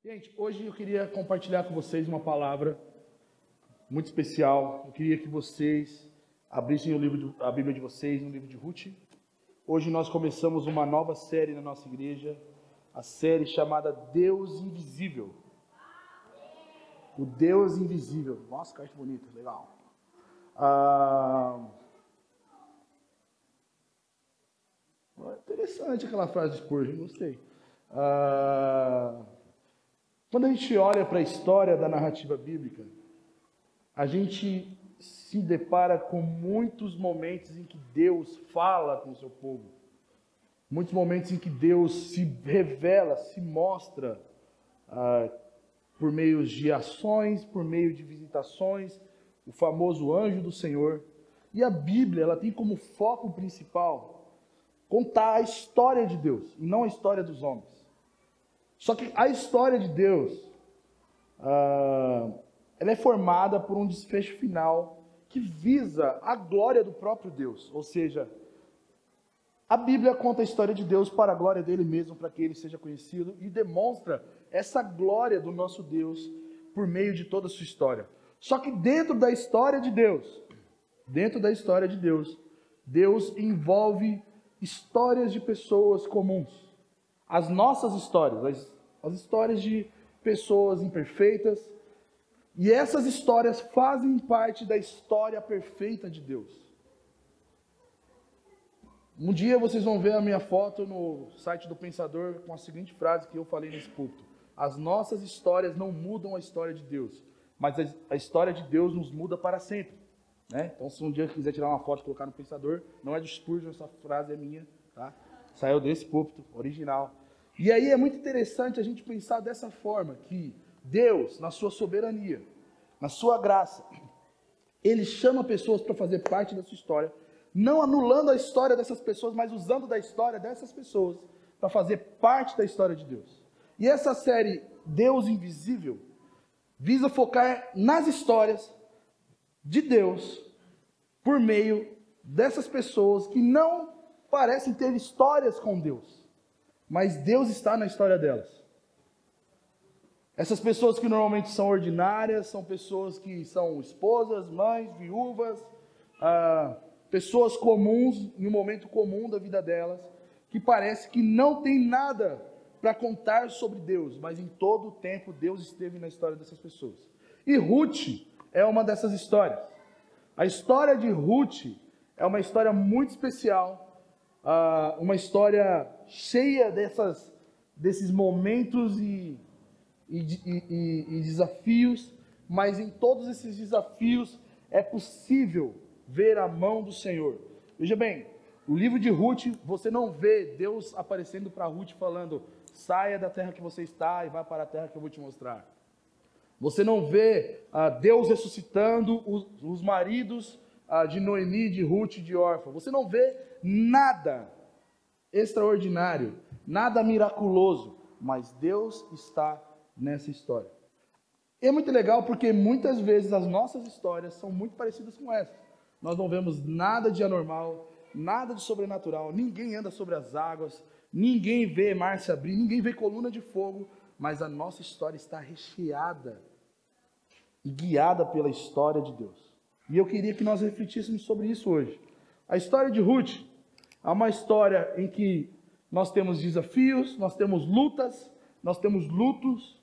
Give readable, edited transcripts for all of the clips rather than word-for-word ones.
Gente, hoje eu queria compartilhar com vocês uma palavra muito especial. Eu queria que vocês abrissem a Bíblia de vocês no livro de Ruth. Hoje nós começamos uma nova série na nossa igreja, a série chamada Deus Invisível. O Deus Invisível. Nossa, que arte bonita, legal. Interessante aquela frase de Spurgeon, gostei. Quando a gente olha para a história da narrativa bíblica, a gente se depara com muitos momentos em que Deus fala com o seu povo. Muitos momentos em que Deus se revela, se mostra por meio de ações, por meio de visitações, o famoso anjo do Senhor. E a Bíblia, ela tem como foco principal contar a história de Deus, e não a história dos homens. Só que a história de Deus, ela é formada por um desfecho final que visa a glória do próprio Deus. Ou seja, a Bíblia conta a história de Deus para a glória dele mesmo, para que ele seja conhecido, e demonstra essa glória do nosso Deus por meio de toda a sua história. Só que dentro da história de Deus, Deus envolve histórias de pessoas comuns. As nossas histórias, as histórias de pessoas imperfeitas, e essas histórias fazem parte da história perfeita de Deus. Um dia vocês vão ver a minha foto no site do Pensador com a seguinte frase que eu falei nesse púlpito: as nossas histórias não mudam a história de Deus, mas a história de Deus nos muda para sempre. Né? Então, se um dia quiser tirar uma foto e colocar no Pensador, não é do Spurgeon, essa frase é minha, tá? Saiu desse púlpito, original. E aí é muito interessante a gente pensar dessa forma, que Deus, na sua soberania, na sua graça, Ele chama pessoas para fazer parte da sua história, não anulando a história dessas pessoas, mas usando da história dessas pessoas para fazer parte da história de Deus. E essa série, Deus Invisível, visa focar nas histórias de Deus por meio dessas pessoas que não parecem ter histórias com Deus, mas Deus está na história delas. Essas pessoas que normalmente são ordinárias, são pessoas que são esposas, mães, viúvas, pessoas comuns, em um momento comum da vida delas, que parece que não tem nada para contar sobre Deus, mas em todo o tempo Deus esteve na história dessas pessoas. E Ruth é uma dessas histórias. A história de Ruth é uma história muito especial, uma história cheia desses momentos e desafios, mas em todos esses desafios é possível ver a mão do Senhor. Veja bem, o livro de Ruth, você não vê Deus aparecendo para Ruth falando: saia da terra que você está e vá para a terra que eu vou te mostrar. Você não vê Deus ressuscitando os maridos de Noemi, de Ruth e de Orfa. Você não vê nada extraordinário, nada miraculoso, mas Deus está nessa história. E é muito legal porque muitas vezes as nossas histórias são muito parecidas com essa. Nós não vemos nada de anormal, nada de sobrenatural, ninguém anda sobre as águas, ninguém vê mar se abrir, ninguém vê coluna de fogo, mas a nossa história está recheada e guiada pela história de Deus. E eu queria que nós refletíssemos sobre isso hoje. A história de Ruth é uma história em que nós temos desafios, nós temos lutas, nós temos lutos,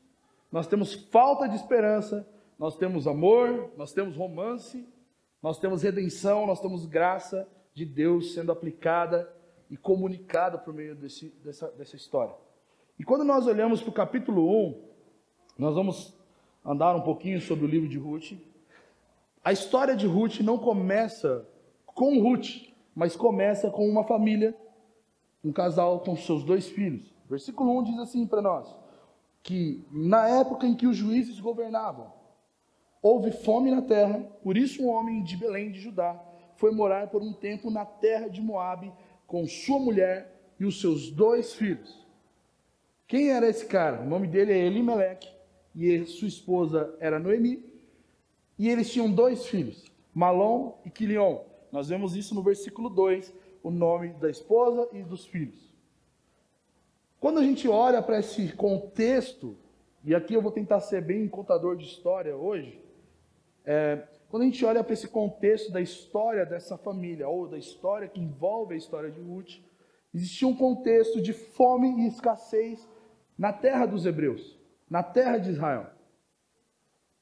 nós temos falta de esperança, nós temos amor, nós temos romance, nós temos redenção, nós temos graça de Deus sendo aplicada e comunicada por meio dessa história. E quando nós olhamos para o capítulo 1, nós vamos andar um pouquinho sobre o livro de Ruth. A história de Ruth não começa com Ruth, mas começa com uma família, um casal com seus 2 filhos. Versículo 1 diz assim para nós, que na época em que os juízes governavam, houve fome na terra, por isso um homem de Belém de Judá foi morar por um tempo na terra de Moabe com sua mulher e os seus 2 filhos. Quem era esse cara? O nome dele é Elimeleque e sua esposa era Noemi, e eles tinham 2 filhos, Malom e Quilion. Nós vemos isso no versículo 2, o nome da esposa e dos filhos. Quando a gente olha para esse contexto E aqui eu vou tentar ser bem contador de história hoje. Quando a gente olha para esse contexto da história dessa família, ou da história que envolve a história de Ruth, existia um contexto de fome e escassez na terra dos hebreus, na terra de Israel.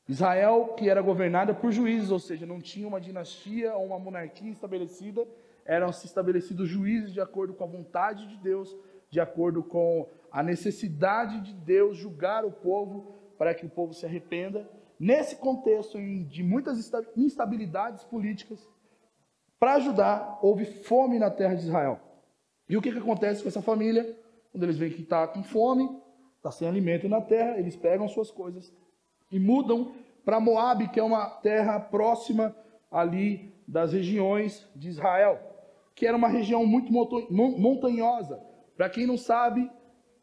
Israel, que era governada por juízes, ou seja, não tinha uma dinastia ou uma monarquia estabelecida, eram estabelecidos juízes de acordo com a vontade de Deus, de acordo com a necessidade de Deus julgar o povo para que o povo se arrependa. Nesse contexto de muitas instabilidades políticas, para ajudar, houve fome na terra de Israel. E o que acontece com essa família? Quando eles veem que está com fome, está sem alimento na terra, eles pegam suas coisas e mudam para Moabe, que é uma terra próxima ali das regiões de Israel, que era uma região muito montanhosa. Para quem não sabe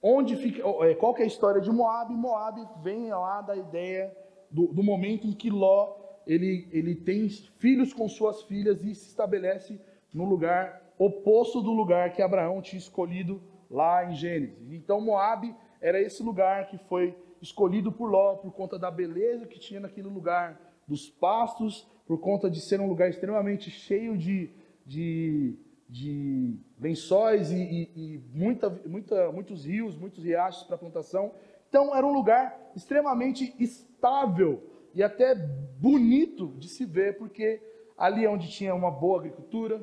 onde fica, qual que é a história de Moabe, Moabe vem lá da ideia do momento em que Ló ele tem filhos com suas filhas e se estabelece no lugar oposto do lugar que Abraão tinha escolhido lá em Gênesis. Então Moabe era esse lugar que foi escolhido por Ló por conta da beleza que tinha naquele lugar, dos pastos, por conta de ser um lugar extremamente cheio de lençóis e muitos rios, muitos riachos para plantação. Então era um lugar extremamente estável e até bonito de se ver, porque ali é onde tinha uma boa agricultura,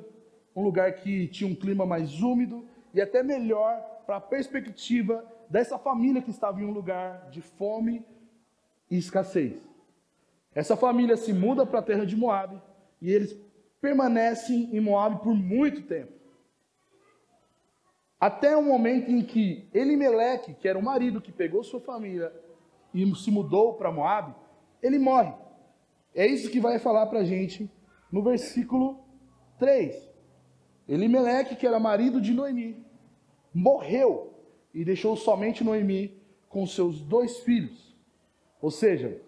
um lugar que tinha um clima mais úmido e até melhor para a perspectiva dessa família que estava em um lugar de fome e escassez. Essa família se muda para a terra de Moabe e eles permanecem em Moabe por muito tempo. Até o momento em que Elimeleque, que era o marido que pegou sua família e se mudou para Moabe, ele morre. É isso que vai falar para a gente no versículo 3. Elimeleque, que era marido de Noemi, morreu e deixou somente Noemi com seus 2 filhos. Ou seja,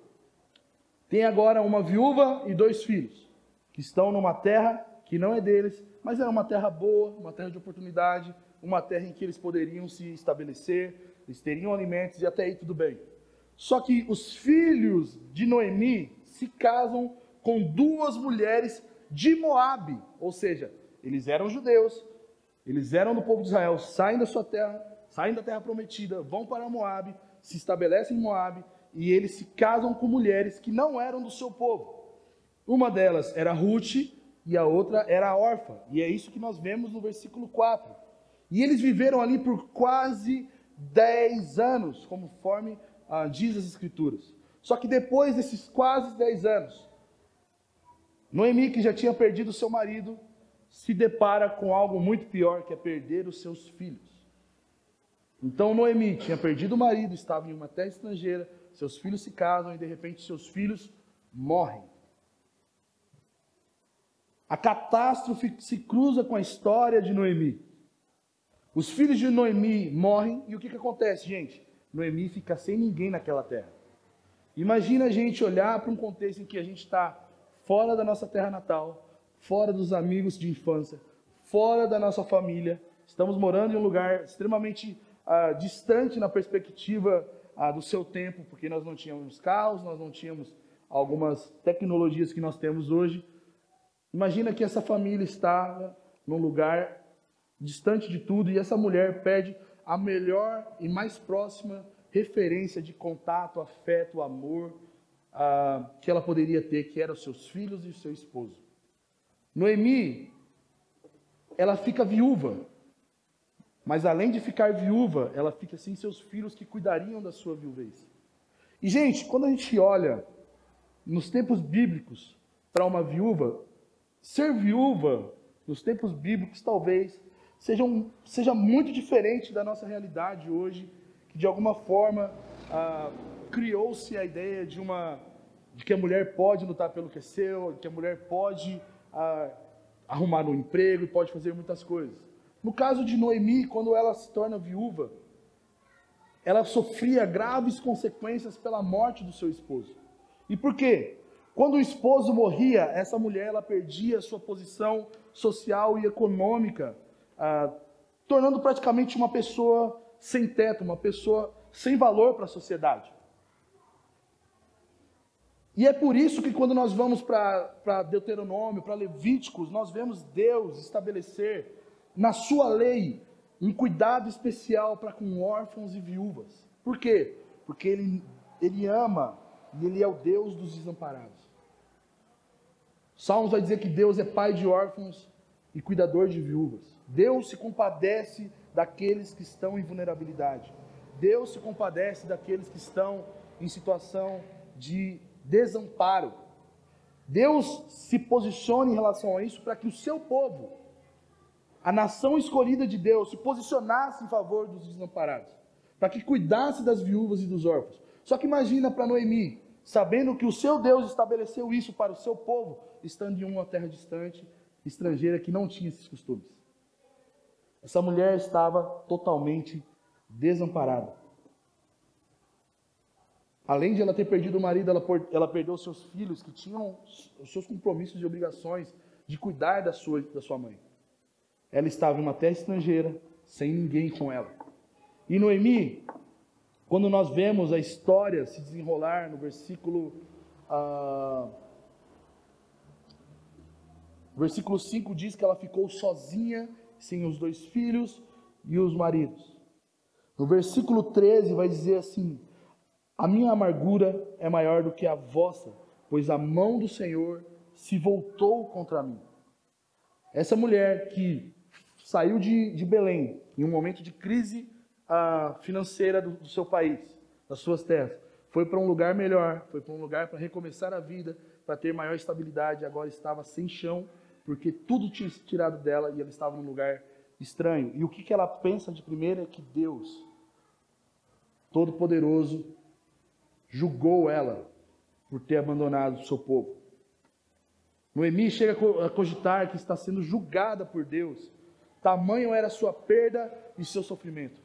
tem agora uma viúva e 2 filhos, que estão numa terra que não é deles, mas era uma terra boa, uma terra de oportunidade, uma terra em que eles poderiam se estabelecer, eles teriam alimentos e até aí tudo bem. Só que os filhos de Noemi se casam com 2 mulheres de Moabe, ou seja, eles eram judeus, eles eram do povo de Israel, saem da sua terra, saem da terra prometida, vão para Moabe, se estabelecem em Moabe e eles se casam com mulheres que não eram do seu povo. Uma delas era Ruth e a outra era a Orfa, e é isso que nós vemos no versículo 4. E eles viveram ali por quase 10 anos, conforme diz as Escrituras. Só que depois desses quase 10 anos, Noemi, que já tinha perdido seu marido, se depara com algo muito pior, que é perder os seus filhos. Então Noemi tinha perdido o marido, estava em uma terra estrangeira, seus filhos se casam e de repente seus filhos morrem. A catástrofe se cruza com a história de Noemi. Os filhos de Noemi morrem e o que acontece, gente? Noemi fica sem ninguém naquela terra. Imagina a gente olhar para um contexto em que a gente está fora da nossa terra natal, fora dos amigos de infância, fora da nossa família. Estamos morando em um lugar extremamente distante na perspectiva do seu tempo, porque nós não tínhamos carros, nós não tínhamos algumas tecnologias que nós temos hoje. Imagina que essa família está num lugar distante de tudo e essa mulher perde a melhor e mais próxima referência de contato, afeto, amor que ela poderia ter, que eram os seus filhos e o seu esposo. Noemi, ela fica viúva, mas além de ficar viúva, ela fica sem seus filhos que cuidariam da sua viuvez. E gente, quando a gente olha nos tempos bíblicos para uma viúva, ser viúva nos tempos bíblicos talvez seja muito diferente da nossa realidade hoje, que de alguma forma criou-se a ideia de que a mulher pode lutar pelo que é seu, que a mulher pode arrumar um emprego e pode fazer muitas coisas. No caso de Noemi, quando ela se torna viúva, ela sofria graves consequências pela morte do seu esposo. E por quê? Quando o esposo morria, essa mulher ela perdia sua posição social e econômica, tornando praticamente uma pessoa sem teto, uma pessoa sem valor para a sociedade. E é por isso que quando nós vamos para Deuteronômio, para Levíticos, nós vemos Deus estabelecer na sua lei um cuidado especial para com órfãos e viúvas. Por quê? Porque ele ama e ele é o Deus dos desamparados. Salmos vai dizer que Deus é pai de órfãos e cuidador de viúvas. Deus se compadece daqueles que estão em vulnerabilidade. Deus se compadece daqueles que estão em situação de desamparo. Deus se posiciona em relação a isso para que o seu povo, a nação escolhida de Deus, se posicionasse em favor dos desamparados, para que cuidasse das viúvas e dos órfãos. Só que imagina para Noemi, sabendo que o seu Deus estabeleceu isso para o seu povo, estando em uma terra distante, estrangeira, que não tinha esses costumes. Essa mulher estava totalmente desamparada. Além de ela ter perdido o marido, ela perdeu seus filhos, que tinham os seus compromissos e obrigações de cuidar da sua mãe. Ela estava em uma terra estrangeira, sem ninguém com ela. E Noemi, quando nós vemos a história se desenrolar no versículo 5 diz que ela ficou sozinha, sem os 2 filhos e os maridos. No versículo 13 vai dizer assim: a minha amargura é maior do que a vossa, pois a mão do Senhor se voltou contra mim. Essa mulher que saiu de Belém, em um momento de crise financeira do seu país, das suas terras, foi para um lugar melhor, foi para um lugar para recomeçar a vida, para ter maior estabilidade, agora estava sem chão, porque tudo tinha se tirado dela e ela estava num lugar estranho. E o que ela pensa de primeiro é que Deus, Todo-Poderoso, julgou ela por ter abandonado o seu povo. Noemi chega a cogitar que está sendo julgada por Deus. Tamanho era a sua perda e seu sofrimento.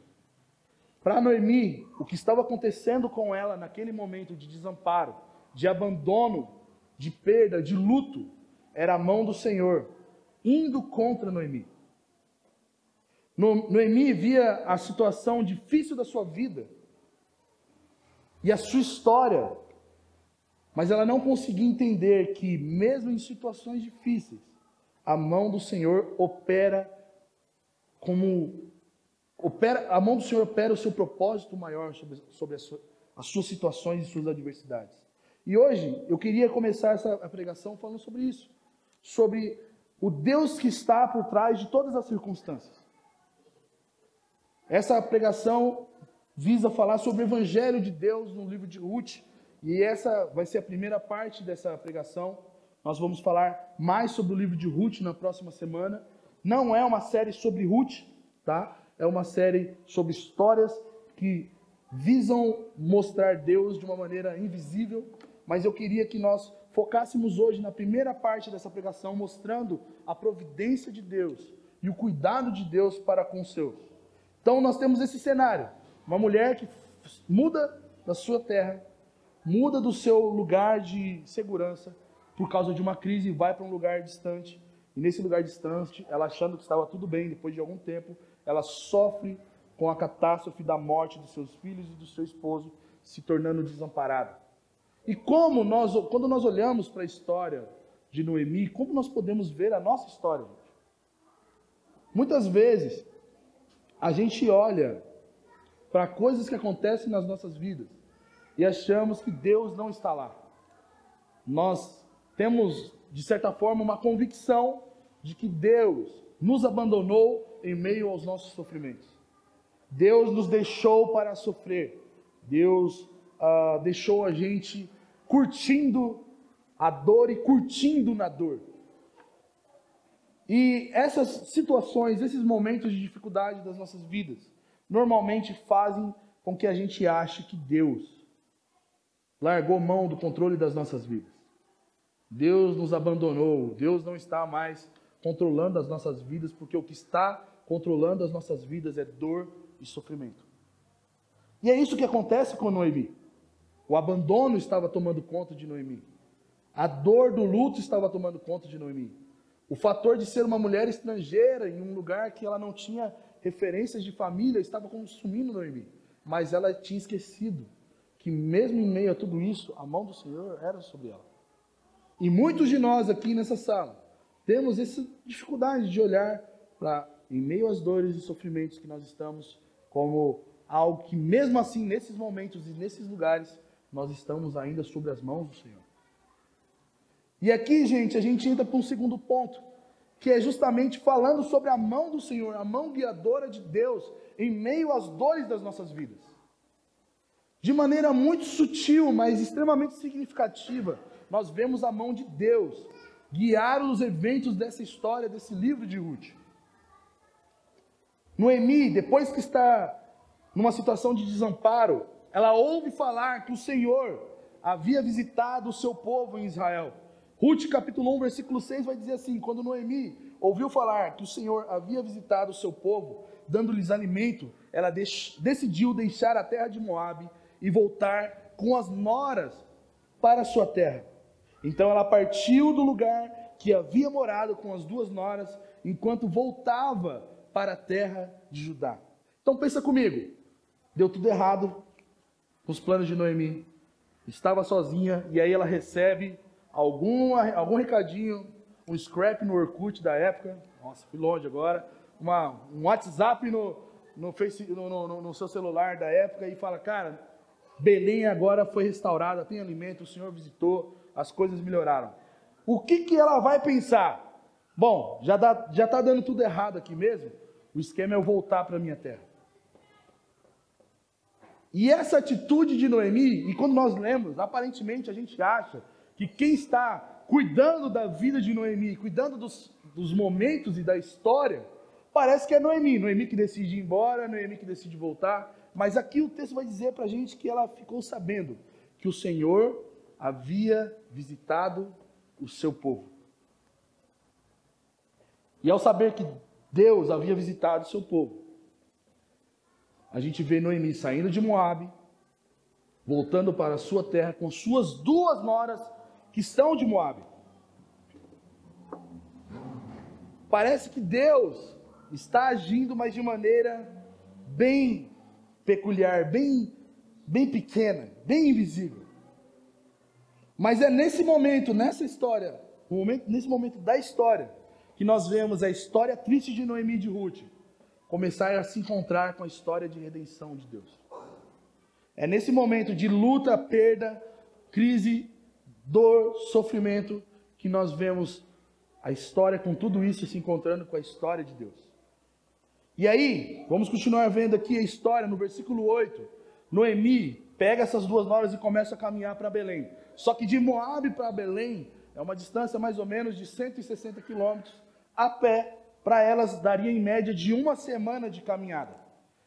Para Noemi, o que estava acontecendo com ela naquele momento de desamparo, de abandono, de perda, de luto, era a mão do Senhor indo contra Noemi. Noemi via a situação difícil da sua vida e a sua história, mas ela não conseguia entender que mesmo em situações difíceis, a mão do Senhor a mão do Senhor opera o seu propósito maior sobre as suas situações e suas adversidades. E hoje eu queria começar essa pregação falando sobre isso, sobre o Deus que está por trás de todas as circunstâncias. Essa pregação visa falar sobre o Evangelho de Deus no livro de Ruth, e essa vai ser a primeira parte dessa pregação. Nós vamos falar mais sobre o livro de Ruth na próxima semana. Não é uma série sobre Ruth, tá? É uma série sobre histórias que visam mostrar Deus de uma maneira invisível, mas eu queria que nós focássemos hoje na primeira parte dessa pregação, mostrando a providência de Deus e o cuidado de Deus para com os seus. Então nós temos esse cenário, uma mulher que muda da sua terra, muda do seu lugar de segurança por causa de uma crise e vai para um lugar distante. E nesse lugar distante, ela achando que estava tudo bem, depois de algum tempo, ela sofre com a catástrofe da morte dos seus filhos e do seu esposo, se tornando desamparada. E quando nós olhamos para a história de Noemi, como nós podemos ver a nossa história? Muitas vezes, a gente olha para coisas que acontecem nas nossas vidas e achamos que Deus não está lá. Nós temos, de certa forma, uma convicção de que Deus nos abandonou em meio aos nossos sofrimentos. Deus nos deixou para sofrer. Deus deixou a gente curtindo a dor e curtindo na dor. E essas situações, esses momentos de dificuldade das nossas vidas, normalmente fazem com que a gente ache que Deus largou mão do controle das nossas vidas. Deus nos abandonou, Deus não está mais controlando as nossas vidas, porque o que está controlando as nossas vidas é dor e sofrimento. E é isso que acontece com Noemi. O abandono estava tomando conta de Noemi. A dor do luto estava tomando conta de Noemi. O fator de ser uma mulher estrangeira em um lugar que ela não tinha referências de família estava consumindo Noemi. Mas ela tinha esquecido que mesmo em meio a tudo isso, a mão do Senhor era sobre ela. E muitos de nós aqui nessa sala temos essa dificuldade de olhar para, em meio às dores e sofrimentos que nós estamos, como algo que mesmo assim, nesses momentos e nesses lugares, nós estamos ainda sobre as mãos do Senhor. E aqui, gente, a gente entra para um segundo ponto, que é justamente falando sobre a mão do Senhor, a mão guiadora de Deus em meio às dores das nossas vidas. De maneira muito sutil, mas extremamente significativa, nós vemos a mão de Deus guiar os eventos dessa história, desse livro de Ruth. Noemi, depois que está numa situação de desamparo, ela ouve falar que o Senhor havia visitado o seu povo em Israel. Ruth capítulo 1, versículo 6 vai dizer assim: quando Noemi ouviu falar que o Senhor havia visitado o seu povo, dando-lhes alimento, ela decidiu deixar a terra de Moabe e voltar com as noras para a sua terra. Então ela partiu do lugar que havia morado com as duas noras, enquanto voltava para a terra de Judá. Então pensa comigo, deu tudo errado com os planos de Noemi, estava sozinha, e aí ela recebe algum recadinho, um scrap no Orkut da época, nossa, fui longe agora, um WhatsApp no seu celular da época, e fala: cara, Belém agora foi restaurada, tem alimento, o Senhor visitou, as coisas melhoraram. O que ela vai pensar? Bom, já está dando tudo errado aqui mesmo, o esquema é eu voltar para a minha terra. E essa atitude de Noemi, e quando nós lemos, aparentemente a gente acha que quem está cuidando da vida de Noemi, cuidando dos momentos e da história, parece que é Noemi que decide ir embora, Noemi que decide voltar, mas aqui o texto vai dizer para a gente que ela ficou sabendo que o Senhor havia visitado o seu povo. E ao saber que Deus havia visitado o seu povo, a gente vê Noemi saindo de Moabe, voltando para a sua terra com suas duas noras que são de Moabe. Parece que Deus está agindo, mas de maneira bem peculiar, bem pequena, bem invisível. Mas é nesse momento, nessa história, nesse momento da história, que nós vemos a história triste de Noemi e de Ruth começar a se encontrar com a história de redenção de Deus. É nesse momento de luta, perda, crise, dor, sofrimento, que nós vemos a história com tudo isso se encontrando com a história de Deus. E aí, vamos continuar vendo aqui a história no versículo 8. Noemi pega essas duas noras e começa a caminhar para Belém. Só que de Moabe para Belém é uma distância mais ou menos de 160 quilômetros a pé. Para elas daria em média de uma semana de caminhada.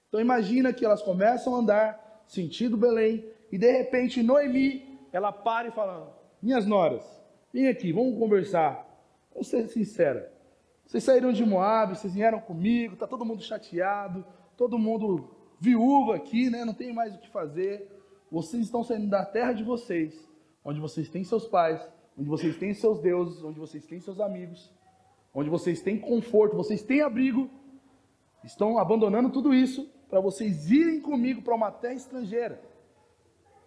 Então imagina que elas começam a andar sentido Belém e de repente Noemi, ela para e fala: minhas noras, vem aqui, vamos conversar. Vamos ser sincera. Vocês saíram de Moabe, vocês vieram comigo, está todo mundo chateado, todo mundo viúva aqui, né? Não tem mais o que fazer. Vocês estão saindo da terra de vocês, onde vocês têm seus pais, onde vocês têm seus deuses, onde vocês têm seus amigos, onde vocês têm conforto, vocês têm abrigo, estão abandonando tudo isso para vocês irem comigo para uma terra estrangeira.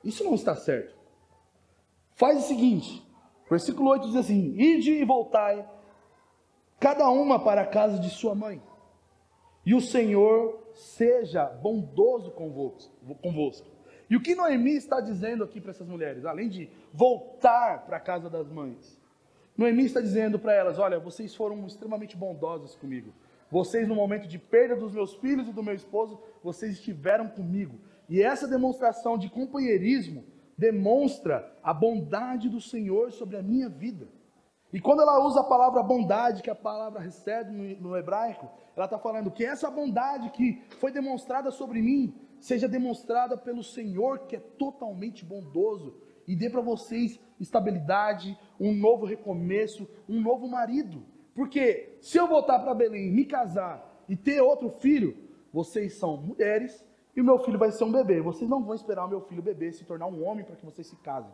Isso não está certo. Faz o seguinte, versículo 8 diz assim: ide e voltai, cada uma para a casa de sua mãe, e o Senhor seja bondoso convosco. E o que Noemi está dizendo aqui para essas mulheres, além de voltar para a casa das mães, Noemi está dizendo para elas: olha, vocês foram extremamente bondosas comigo. Vocês, no momento de perda dos meus filhos e do meu esposo, vocês estiveram comigo. E essa demonstração de companheirismo demonstra a bondade do Senhor sobre a minha vida. E quando ela usa a palavra bondade, que a palavra recebe no hebraico, ela está falando que essa bondade que foi demonstrada sobre mim, seja demonstrada pelo Senhor, que é totalmente bondoso, e dê para vocês estabilidade, um novo recomeço, um novo marido. Porque se eu voltar para Belém, me casar e ter outro filho, vocês são mulheres e o meu filho vai ser um bebê. Vocês não vão esperar o meu filho bebê se tornar um homem para que vocês se casem.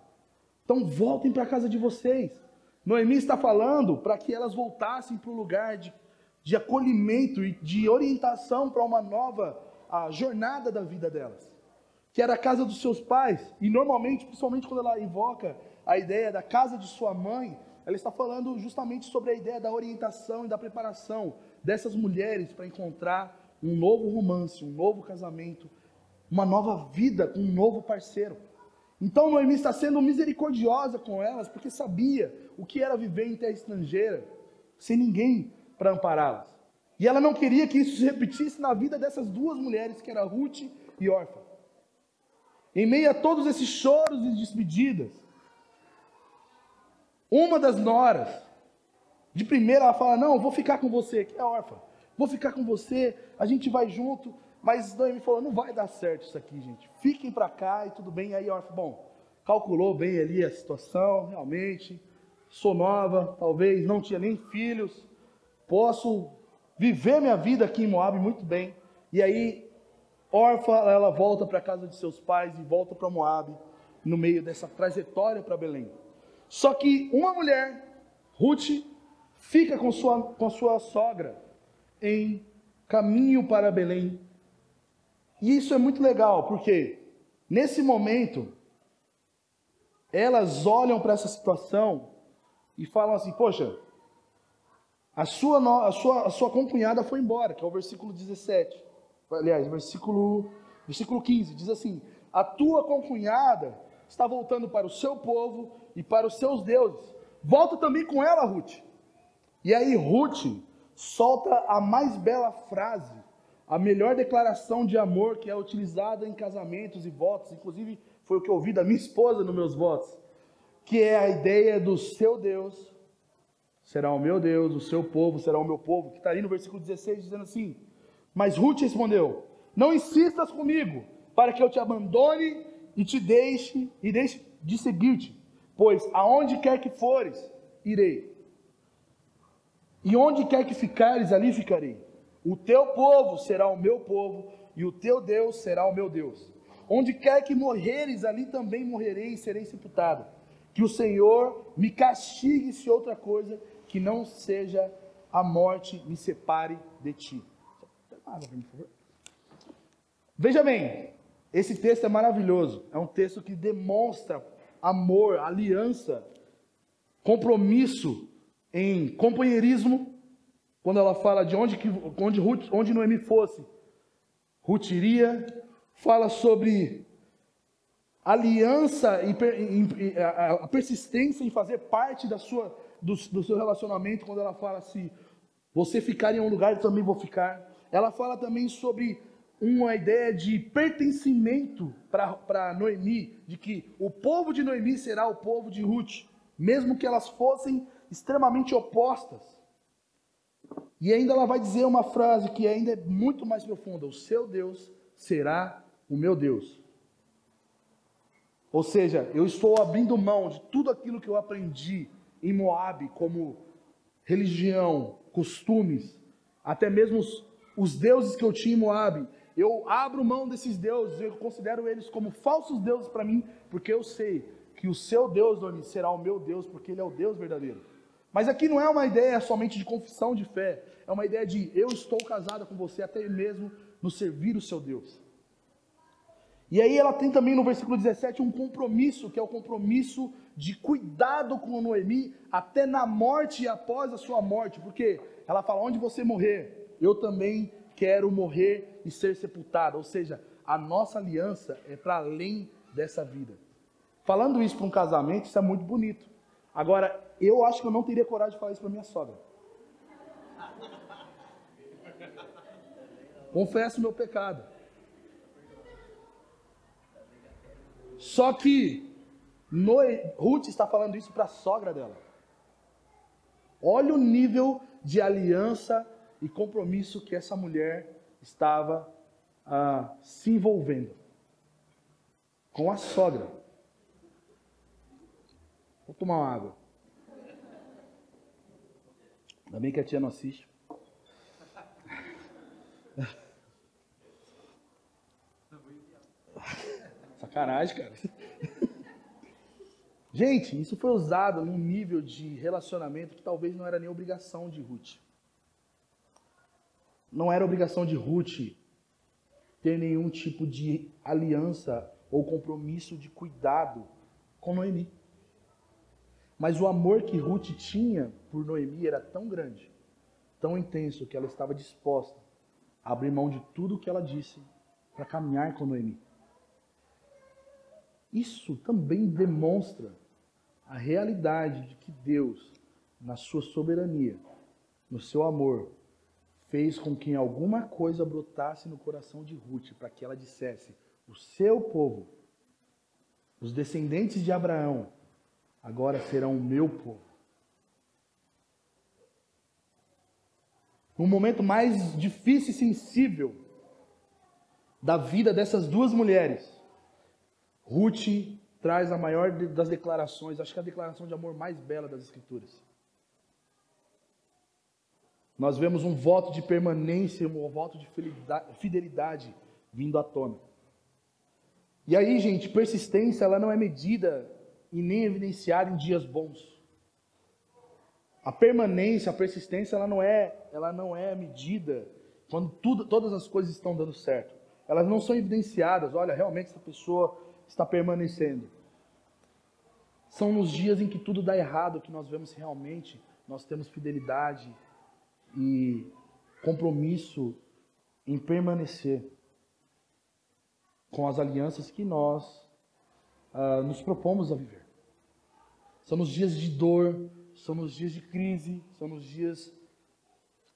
Então voltem para a casa de vocês. Noemi está falando para que elas voltassem para o lugar de acolhimento e de orientação para uma nova jornada da vida delas. que era a casa dos seus pais. E normalmente, principalmente quando ela invoca a ideia da casa de sua mãe, ela está falando justamente sobre a ideia da orientação e da preparação dessas mulheres para encontrar um novo romance, um novo casamento, uma nova vida com um novo parceiro. Então Noemi está sendo misericordiosa com elas, porque sabia o que era viver em terra estrangeira, sem ninguém para ampará-las. E ela não queria que isso se repetisse na vida dessas duas mulheres, que era Ruth e Orfa. Em meio a todos esses choros e despedidas, uma das noras, de primeira ela fala, não, vou ficar com você, que é órfã, vou ficar com você, a gente vai junto, mas Noemi falou, não vai dar certo isso aqui, gente, fiquem para cá e tudo bem. E aí órfã, bom, calculou bem ali a situação, realmente, sou nova, talvez não tinha nem filhos, posso viver minha vida aqui em Moabe muito bem. E aí, órfã, ela volta para a casa de seus pais e volta para Moabe, no meio dessa trajetória para Belém. Só que uma mulher, Ruth, fica com sua sogra em caminho para Belém. E isso é muito legal, porque nesse momento, elas olham para essa situação e falam assim, poxa, a sua concunhada foi embora, que é o versículo 17. Aliás, versículo 15, diz assim, a tua concunhada está voltando para o seu povo e para os seus deuses. Volta também com ela, Ruth. E aí Ruth solta a mais bela frase, a melhor declaração de amor que é utilizada em casamentos e votos, inclusive foi o que eu ouvi da minha esposa nos meus votos, que é a ideia do seu Deus será o meu Deus, o seu povo será o meu povo, que está aí no versículo 16 dizendo assim, mas Ruth respondeu, não insistas comigo, para que eu te abandone e te deixe de seguir-te, pois aonde quer que fores, irei. E onde quer que ficares, ali ficarei. O teu povo será o meu povo, e o teu Deus será o meu Deus. Onde quer que morreres, ali também morrerei e serei sepultado. Que o Senhor me castigue se outra coisa, que não seja a morte me separe de ti. Veja bem, esse texto é maravilhoso. É um texto que demonstra amor, aliança, compromisso em companheirismo. Quando ela fala de onde Noemi fosse, Ruth iria. Fala sobre aliança e a persistência em fazer parte do seu relacionamento. Quando ela fala assim, você ficar em um lugar, eu também vou ficar. Ela fala também sobre uma ideia de pertencimento para Noemi, de que o povo de Noemi será o povo de Ruth, mesmo que elas fossem extremamente opostas. E ainda ela vai dizer uma frase que ainda é muito mais profunda, o seu Deus será o meu Deus. Ou seja, eu estou abrindo mão de tudo aquilo que eu aprendi em Moabe, como religião, costumes, até mesmo os deuses que eu tinha em Moabe. Eu abro mão desses deuses, eu considero eles como falsos deuses para mim, porque eu sei que o seu Deus, Noemi, será o meu Deus, porque ele é o Deus verdadeiro. Mas aqui não é uma ideia somente de confissão de fé, é uma ideia de eu estou casada com você até mesmo no servir o seu Deus. E aí ela tem também no versículo 17 um compromisso, que é o compromisso de cuidado com Noemi até na morte e após a sua morte, porque ela fala, onde você morrer, eu também quero morrer e ser sepultada. Ou seja, a nossa aliança é para além dessa vida. Falando isso para um casamento, isso é muito bonito. Agora, eu acho que eu não teria coragem de falar isso para minha sogra. Confesso o meu pecado. Só que Ruth está falando isso para a sogra dela. Olha o nível de aliança e compromisso que essa mulher estava se envolvendo com a sogra. Vou tomar uma água. Ainda bem que a tia não assiste. Sacanagem, cara. Gente, isso foi usado num nível de relacionamento que talvez não era nem obrigação de Ruth. Não era obrigação de Ruth ter nenhum tipo de aliança ou compromisso de cuidado com Noemi. Mas o amor que Ruth tinha por Noemi era tão grande, tão intenso, que ela estava disposta a abrir mão de tudo o que ela disse para caminhar com Noemi. Isso também demonstra a realidade de que Deus, na sua soberania, no seu amor, fez com que alguma coisa brotasse no coração de Ruth para que ela dissesse: o seu povo, os descendentes de Abraão, agora serão o meu povo. No momento mais difícil e sensível da vida dessas duas mulheres, Ruth traz a maior das declarações, acho que a declaração de amor mais bela das Escrituras. Nós vemos um voto de permanência, um voto de fidelidade vindo à tona. E aí, gente, persistência, ela não é medida e nem evidenciada em dias bons. A permanência, a persistência, ela não é medida quando todas as coisas estão dando certo. Elas não são evidenciadas. Olha, realmente essa pessoa está permanecendo. São nos dias em que tudo dá errado que nós vemos realmente, nós temos fidelidade e compromisso em permanecer com as alianças que nós nos propomos a viver. São nos dias de dor, são nos dias de crise, são nos dias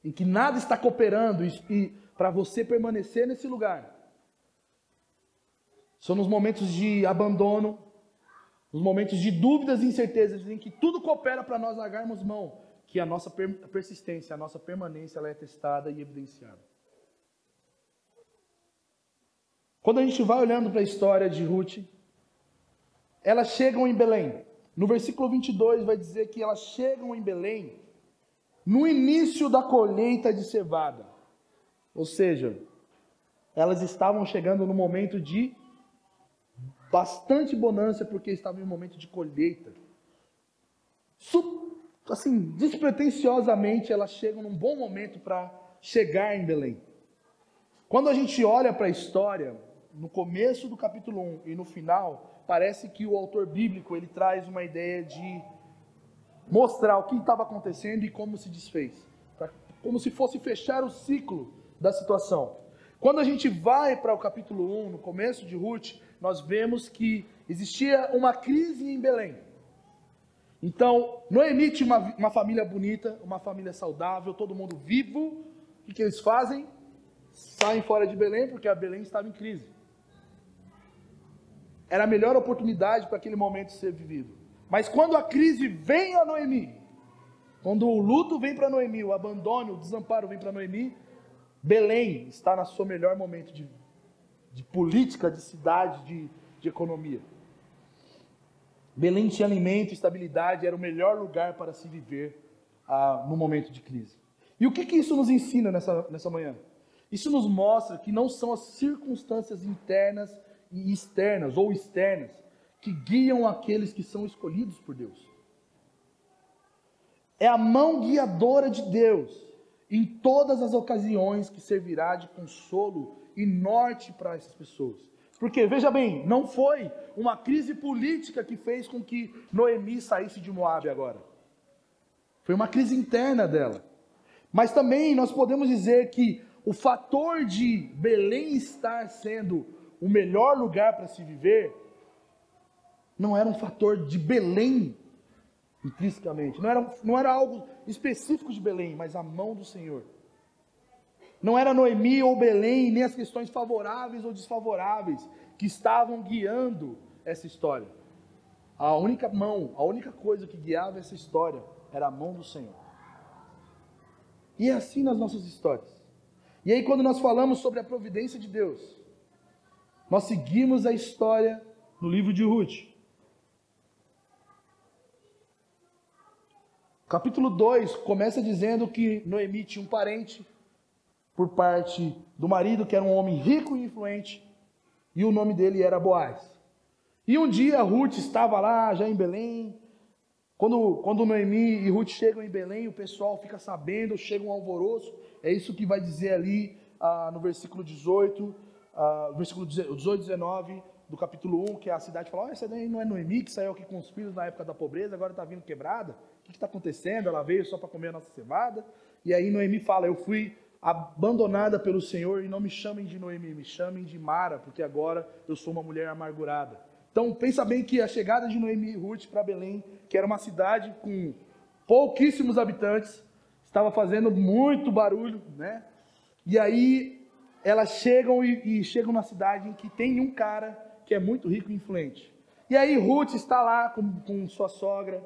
em que nada está cooperando e para você permanecer nesse lugar. São nos momentos de abandono, nos momentos de dúvidas e incertezas, em que tudo coopera para nós largarmos mão, que a nossa persistência, a nossa permanência, ela é testada e evidenciada. Quando a gente vai olhando para a história de Ruth, elas chegam em Belém. No versículo 22 vai dizer que elas chegam em Belém no início da colheita de cevada. Ou seja, elas estavam chegando no momento de bastante bonança, porque estavam em um momento de colheita. Assim, despretensiosamente, elas chegam num bom momento para chegar em Belém. Quando a gente olha para a história, no começo do capítulo 1 e no final, parece que o autor bíblico ele traz uma ideia de mostrar o que estava acontecendo e como se desfez, como se fosse fechar o ciclo da situação. Quando a gente vai para o capítulo 1, no começo de Ruth, nós vemos que existia uma crise em Belém. Então, Noemi tinha uma família bonita, uma família saudável, todo mundo vivo. O que eles fazem? Saem fora de Belém, porque a Belém estava em crise. Era a melhor oportunidade para aquele momento ser vivido. Mas quando a crise vem a Noemi, quando o luto vem para Noemi, o abandono, o desamparo vem para Noemi, Belém está no seu melhor momento de política, de cidade, de economia. Belém tinha alimento, estabilidade, era o melhor lugar para se viver no momento de crise. E o que isso nos ensina nessa manhã? Isso nos mostra que não são as circunstâncias internas e externas, ou externas, que guiam aqueles que são escolhidos por Deus. É a mão guiadora de Deus, em todas as ocasiões, que servirá de consolo e norte para essas pessoas. Porque, veja bem, não foi uma crise política que fez com que Noemi saísse de Moabe agora. Foi uma crise interna dela. Mas também nós podemos dizer que o fator de Belém estar sendo o melhor lugar para se viver, não era um fator de Belém, intrinsecamente. Não era algo específico de Belém, mas a mão do Senhor. Não era Noemi ou Belém, nem as questões favoráveis ou desfavoráveis que estavam guiando essa história. A única coisa que guiava essa história era a mão do Senhor. E é assim nas nossas histórias. E aí quando nós falamos sobre a providência de Deus, nós seguimos a história no livro de Ruth. Capítulo 2 começa dizendo que Noemi tinha um parente por parte do marido, que era um homem rico e influente, e o nome dele era Boaz. E um dia Ruth estava lá, já em Belém. Quando Noemi e Ruth chegam em Belém, o pessoal fica sabendo, chega um alvoroço. É isso que vai dizer ali no versículo 18. versículo 18, 19 do capítulo 1, que a cidade fala, essa daí não é Noemi, que saiu aqui com os filhos na época da pobreza, agora está vindo quebrada, o que está acontecendo? Ela veio só para comer a nossa cevada, e aí Noemi fala, eu fui abandonada pelo Senhor, e não me chamem de Noemi, me chamem de Mara, porque agora eu sou uma mulher amargurada. Então pensa bem que a chegada de Noemi e Ruth para Belém, que era uma cidade com pouquíssimos habitantes, estava fazendo muito barulho, né? E aí elas chegam e chegam na cidade em que tem um cara que é muito rico e influente. E aí Ruth está lá com sua sogra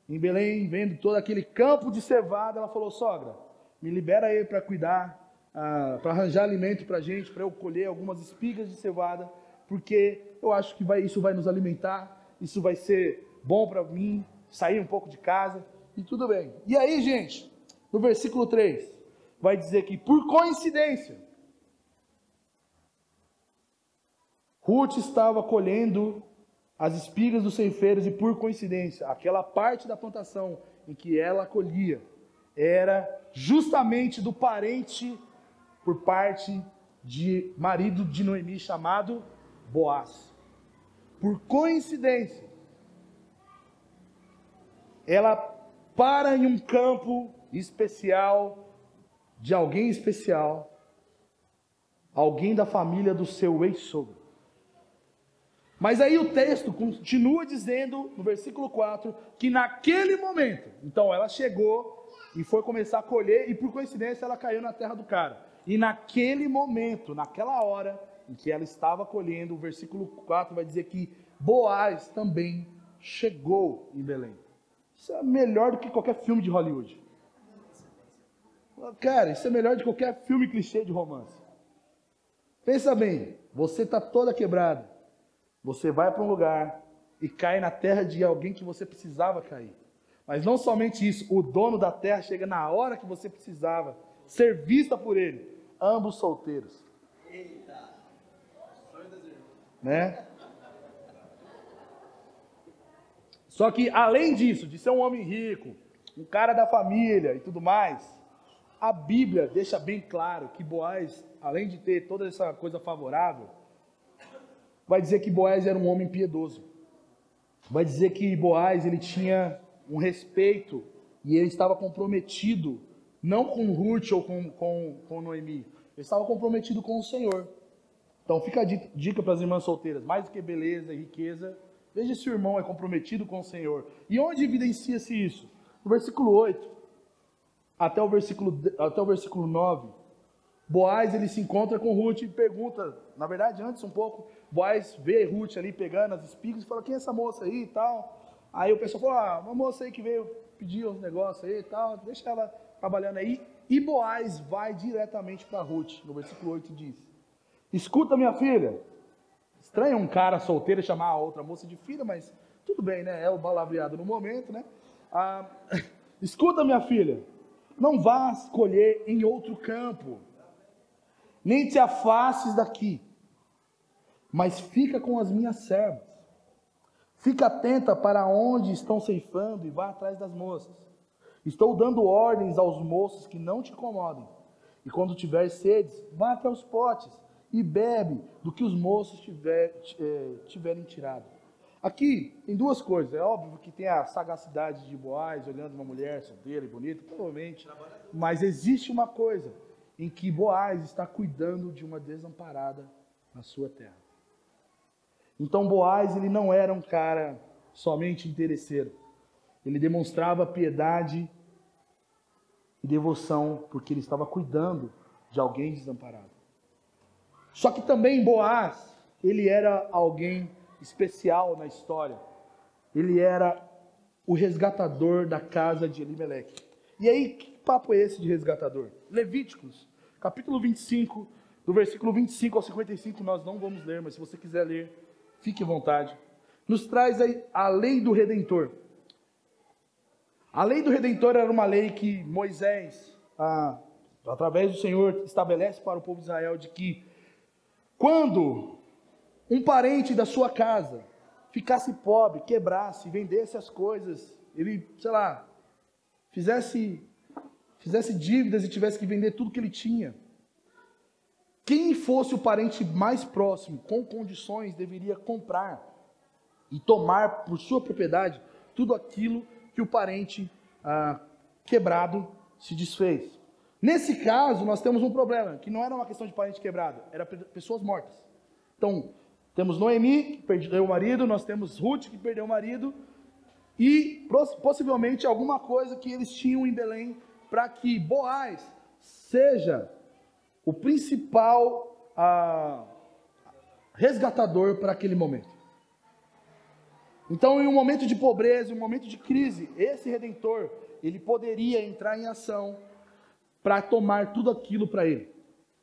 em Belém, vendo todo aquele campo de cevada. Ela falou, sogra, me libera aí para cuidar, para arranjar alimento para a gente, para eu colher algumas espigas de cevada, porque eu acho que isso vai nos alimentar, isso vai ser bom para mim, sair um pouco de casa, e tudo bem. E aí, gente, no versículo 3, vai dizer que, por coincidência, Ruth estava colhendo as espigas dos ceifeiros e, por coincidência, aquela parte da plantação em que ela colhia era justamente do parente por parte de marido de Noemi chamado Boaz. Por coincidência, ela para em um campo especial de alguém especial, alguém da família do seu ex-sogro. Mas aí o texto continua dizendo, no versículo 4, que naquele momento, então ela chegou e foi começar a colher, e por coincidência ela caiu na terra do cara. E naquele momento, naquela hora em que ela estava colhendo, o versículo 4 vai dizer que Boaz também chegou em Belém. Isso é melhor do que qualquer filme de Hollywood. Cara, isso é melhor do que qualquer filme clichê de romance. Pensa bem, você está toda quebrada. Você vai para um lugar e cai na terra de alguém que você precisava cair. Mas não somente isso, o dono da terra chega na hora que você precisava ser vista por ele. Ambos solteiros. Eita! Né? Só que além disso, de ser um homem rico, um cara da família e tudo mais, a Bíblia deixa bem claro que Boaz, além de ter toda essa coisa favorável, vai dizer que Boaz era um homem piedoso. Vai dizer que Boaz, ele tinha um respeito e ele estava comprometido, não com Ruth ou com Noemi, ele estava comprometido com o Senhor. Então fica a dica para as irmãs solteiras, mais do que beleza e riqueza, veja se o irmão é comprometido com o Senhor. E onde evidencia-se isso? No versículo 8, até o versículo 9, Boaz, ele se encontra com Ruth e pergunta, na verdade antes um pouco, Boaz vê Ruth ali pegando as espigas e fala, quem é essa moça aí e tal? Aí o pessoal fala, uma moça aí que veio pedir uns negócios aí e tal, deixa ela trabalhando aí. E Boaz vai diretamente para Ruth, no versículo 8 diz, escuta minha filha, estranho um cara solteiro chamar a outra moça de filha, mas tudo bem, né, é o palavreado no momento, né? Escuta minha filha, não vás colher em outro campo, nem te afastes daqui, mas fica com as minhas servas. Fica atenta para onde estão ceifando e vá atrás das moças. Estou dando ordens aos moços que não te incomodem. E quando tiver sedes, vá até os potes e bebe do que os moços tiverem tirado. Aqui tem duas coisas. É óbvio que tem a sagacidade de Boaz olhando uma mulher solteira e bonita, provavelmente. Mas existe uma coisa em que Boaz está cuidando de uma desamparada na sua terra. Então Boaz, ele não era um cara somente interesseiro. Ele demonstrava piedade e devoção, porque ele estava cuidando de alguém desamparado. Só que também Boaz, ele era alguém especial na história. Ele era o resgatador da casa de Elimeleque. E aí, que papo é esse de resgatador? Levíticos, capítulo 25, do versículo 25 ao 55, nós não vamos ler, mas se você quiser ler, fique à vontade. Nos traz a lei do Redentor. A lei do Redentor era uma lei que Moisés, através do Senhor, estabelece para o povo de Israel, de que quando um parente da sua casa ficasse pobre, quebrasse, vendesse as coisas, ele, sei lá, fizesse dívidas e tivesse que vender tudo que ele tinha, quem fosse o parente mais próximo, com condições, deveria comprar e tomar por sua propriedade tudo aquilo que o parente quebrado se desfez. Nesse caso, nós temos um problema, que não era uma questão de parente quebrado, era pessoas mortas. Então, temos Noemi, que perdeu o marido, nós temos Ruth, que perdeu o marido, e possivelmente alguma coisa que eles tinham em Belém, para que Boaz seja o principal resgatador para aquele momento. Então, em um momento de pobreza, em um momento de crise, esse redentor, ele poderia entrar em ação para tomar tudo aquilo para ele.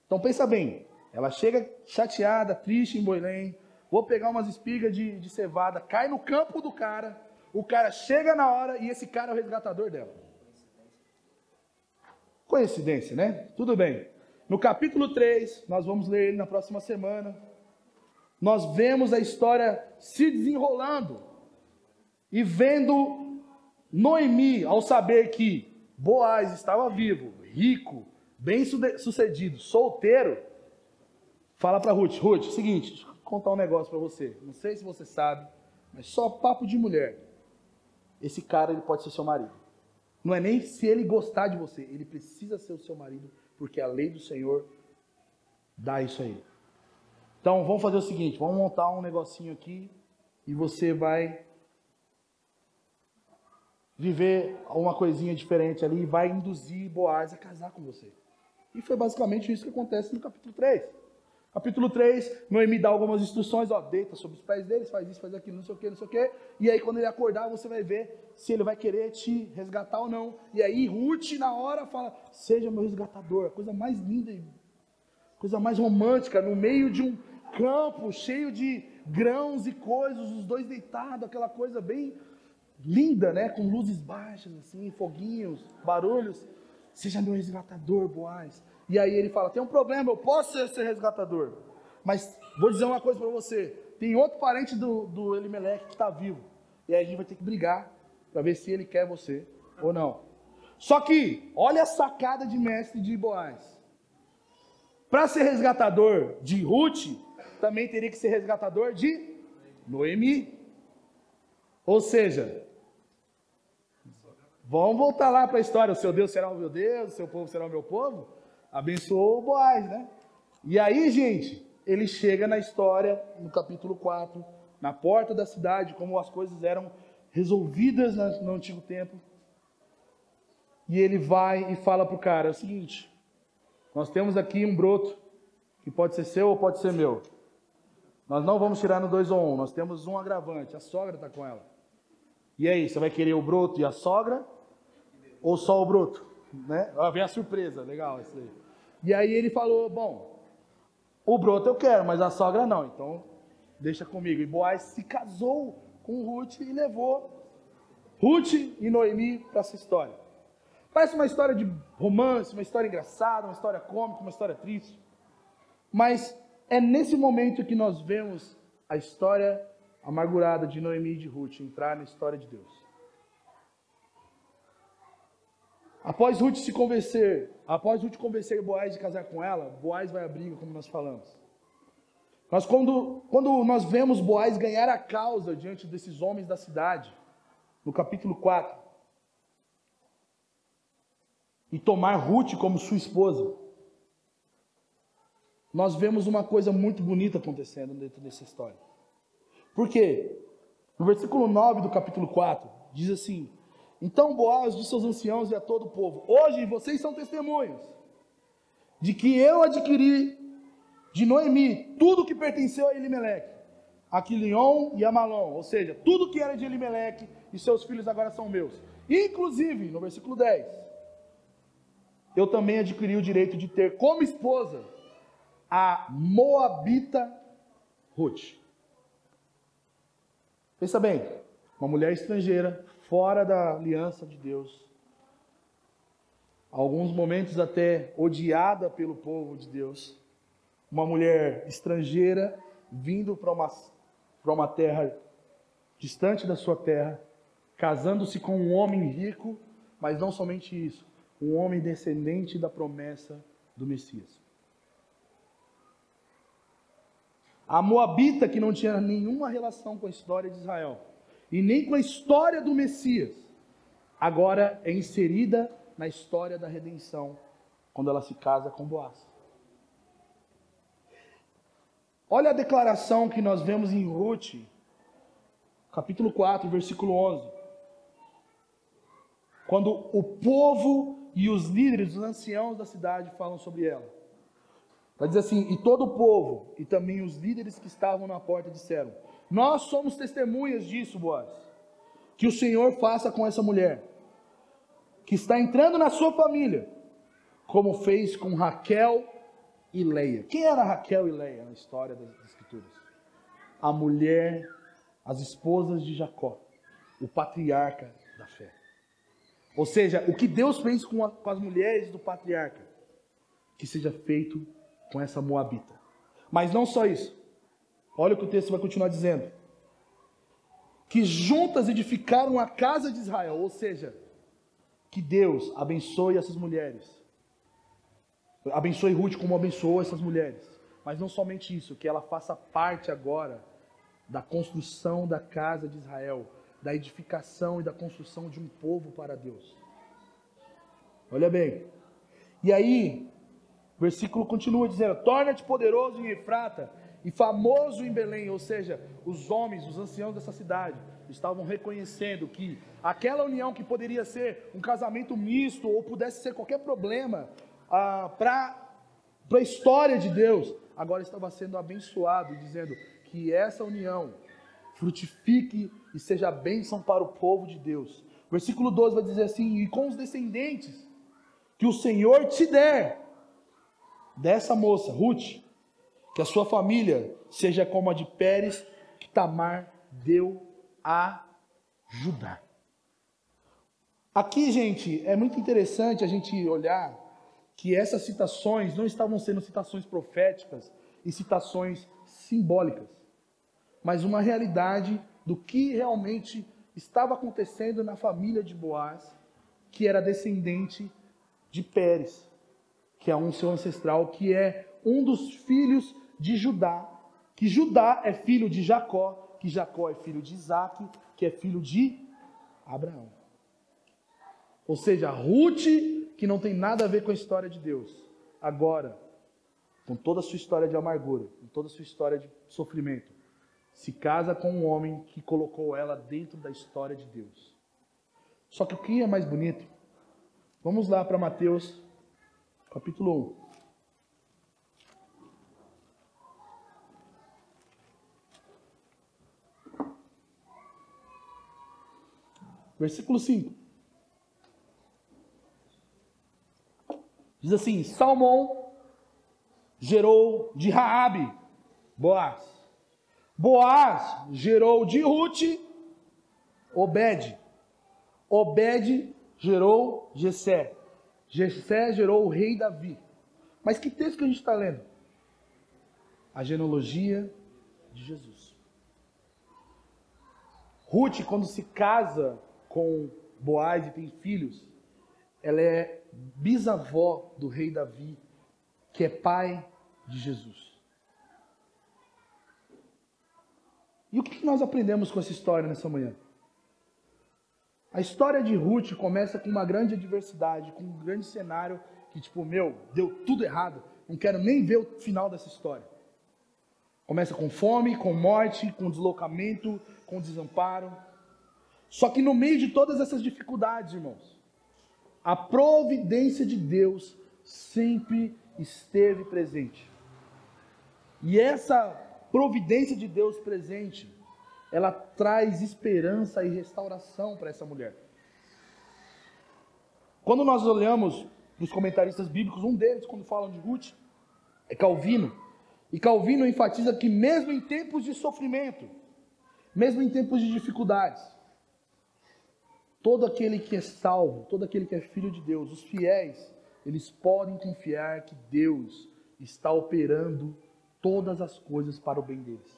Então pensa bem, ela chega chateada, triste em Belém, vou pegar umas espigas de cevada, cai no campo do cara, o cara chega na hora e esse cara é o resgatador dela. Coincidência, né? Tudo bem. No capítulo 3, nós vamos ler ele na próxima semana, nós vemos a história se desenrolando e vendo Noemi, ao saber que Boaz estava vivo, rico, bem sucedido, solteiro, fala para Ruth, Ruth, seguinte, deixa eu contar um negócio para você, não sei se você sabe, mas só papo de mulher, esse cara ele pode ser seu marido, não é nem se ele gostar de você, ele precisa ser o seu marido, porque a lei do Senhor dá isso aí. Então vamos fazer o seguinte, vamos montar um negocinho aqui, e você vai viver uma coisinha diferente ali e vai induzir Boaz a casar com você. E foi basicamente isso que acontece no capítulo 3. Capítulo 3, Noemi dá algumas instruções, deita sobre os pés deles, faz isso, faz aquilo, não sei o que, e aí quando ele acordar você vai ver se ele vai querer te resgatar ou não. E aí Ruth na hora fala, seja meu resgatador, a coisa mais linda, coisa mais romântica, no meio de um campo cheio de grãos e coisas, os dois deitados, aquela coisa bem linda, né? Com luzes baixas, assim, foguinhos, barulhos. Seja meu resgatador, Boaz. E aí ele fala, tem um problema, eu posso ser seu resgatador. Mas vou dizer uma coisa para você. Tem outro parente do Elimeleque que está vivo. E aí a gente vai ter que brigar para ver se ele quer você ou não. Só que, olha a sacada de mestre de Boaz. Para ser resgatador de Ruth, também teria que ser resgatador de Noemi. Ou seja, vamos voltar lá para a história, o seu Deus será o meu Deus, o seu povo será o meu povo, abençoou o Boaz, né? E aí, gente, ele chega na história, no capítulo 4, na porta da cidade, como as coisas eram resolvidas no antigo tempo, e ele vai e fala para o cara, é o seguinte, nós temos aqui um broto, que pode ser seu ou pode ser meu, nós não vamos tirar no 2 ou 1, nós temos um agravante, a sogra está com ela. E aí, você vai querer o broto e a sogra? Ou só o broto? Né? Vem a surpresa, legal isso aí. E aí ele falou, bom, o broto eu quero, mas a sogra não, então deixa comigo. E Boaz se casou com Ruth e levou Ruth e Noemi para essa história. Parece uma história de romance, uma história engraçada, uma história cômica, uma história triste. Mas é nesse momento que nós vemos a história amargurada de Noemi e de Ruth entrar na história de Deus. Após Ruth convencer Boaz de casar com ela, Boaz vai à briga, como nós falamos. Quando nós vemos Boaz ganhar a causa diante desses homens da cidade, no capítulo 4, e tomar Ruth como sua esposa, nós vemos uma coisa muito bonita acontecendo dentro dessa história. Por quê? No versículo 9 do capítulo 4, diz assim, então Boaz disse aos anciãos e a todo o povo, hoje vocês são testemunhas de que eu adquiri de Noemi tudo que pertenceu a Elimeleque, a Quilion e a Malom, ou seja, tudo que era de Elimeleque e seus filhos agora são meus. Inclusive, no versículo 10, eu também adquiri o direito de ter como esposa a Moabita Ruth. Pensa bem, uma mulher estrangeira, fora da aliança de Deus, alguns momentos até odiada pelo povo de Deus, uma mulher estrangeira vindo para uma terra distante da sua terra, casando-se com um homem rico, mas não somente isso, um homem descendente da promessa do Messias. A moabita, que não tinha nenhuma relação com a história de Israel e nem com a história do Messias, agora é inserida na história da redenção quando ela se casa com Boaz. Olha a declaração que nós vemos em Ruth, capítulo 4, versículo 11. Quando o povo e os líderes, os anciãos da cidade falam sobre ela. Vai dizer assim: e todo o povo e também os líderes que estavam na porta disseram: nós somos testemunhas disso, Boaz, que o Senhor faça com essa mulher, que está entrando na sua família, como fez com Raquel e Leia. Quem era Raquel e Leia na história das Escrituras? A mulher, as esposas de Jacó, o patriarca da fé. Ou seja, o que Deus fez com as mulheres do patriarca, que seja feito com essa moabita. Mas não só isso. Olha o que o texto vai continuar dizendo. Que juntas edificaram a casa de Israel. Ou seja, que Deus abençoe essas mulheres. Abençoe Ruth como abençoou essas mulheres. Mas não somente isso, que ela faça parte agora da construção da casa de Israel, da edificação e da construção de um povo para Deus. Olha bem. E aí, o versículo continua dizendo: torna-te poderoso em Efrata e famoso em Belém. Ou seja, os homens, os anciãos dessa cidade estavam reconhecendo que aquela união que poderia ser um casamento misto ou pudesse ser qualquer problema para a história de Deus, agora estava sendo abençoado, dizendo que essa união frutifique e seja bênção para o povo de Deus. Versículo 12 vai dizer assim: e com os descendentes que o Senhor te der dessa moça, Ruth, que a sua família seja como a de Pérez, que Tamar deu a Judá. Aqui, gente, é muito interessante a gente olhar que essas citações não estavam sendo citações proféticas e citações simbólicas, mas uma realidade do que realmente estava acontecendo na família de Boaz, que era descendente de Pérez, que é um seu ancestral, que é um dos filhos de Judá, que Judá é filho de Jacó, que Jacó é filho de Isaac, que é filho de Abraão. Ou seja, Ruth, que não tem nada a ver com a história de Deus, agora, com toda a sua história de amargura, com toda a sua história de sofrimento, se casa com um homem que colocou ela dentro da história de Deus. Só que o que é mais bonito? Vamos lá para Mateus, capítulo 1. Versículo 5. Diz assim: Salmão gerou de Raabe Boaz. Boaz gerou de Ruth Obed. Obed gerou Jessé. Jessé gerou o rei Davi. Mas que texto que a gente está lendo? A genealogia de Jesus. Ruth, quando se casa com Boaz e tem filhos, ela é bisavó do rei Davi, que é pai de Jesus. E o que nós aprendemos com essa história nessa manhã? A história de Ruth começa com uma grande adversidade, com um grande cenário que deu tudo errado. Não quero nem ver o final dessa história. Começa com fome, com morte, com deslocamento, com desamparo. Só que no meio de todas essas dificuldades, irmãos, a providência de Deus sempre esteve presente. E essa providência de Deus presente, ela traz esperança e restauração para essa mulher. Quando nós olhamos nos comentaristas bíblicos, um deles, quando falam de Ruth, é Calvino. E Calvino enfatiza que mesmo em tempos de sofrimento, mesmo em tempos de dificuldades, todo aquele que é salvo, todo aquele que é filho de Deus, os fiéis, eles podem confiar que Deus está operando todas as coisas para o bem deles.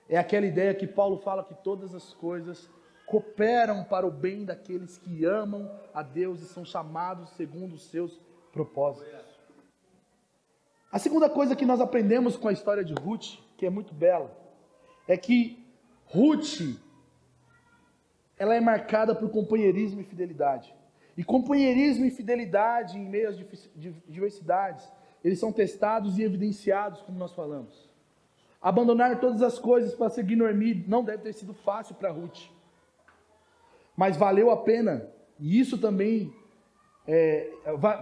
É aquela ideia que Paulo fala que todas as coisas cooperam para o bem daqueles que amam a Deus e são chamados segundo os seus propósitos. A segunda coisa que nós aprendemos com a história de Ruth, que é muito bela, é que Ruth, ela é marcada por companheirismo e fidelidade. E companheirismo e fidelidade em meio às diversidades, eles são testados e evidenciados, como nós falamos. Abandonar todas as coisas para seguir Noemi não deve ter sido fácil para Ruth. Mas valeu a pena. E isso também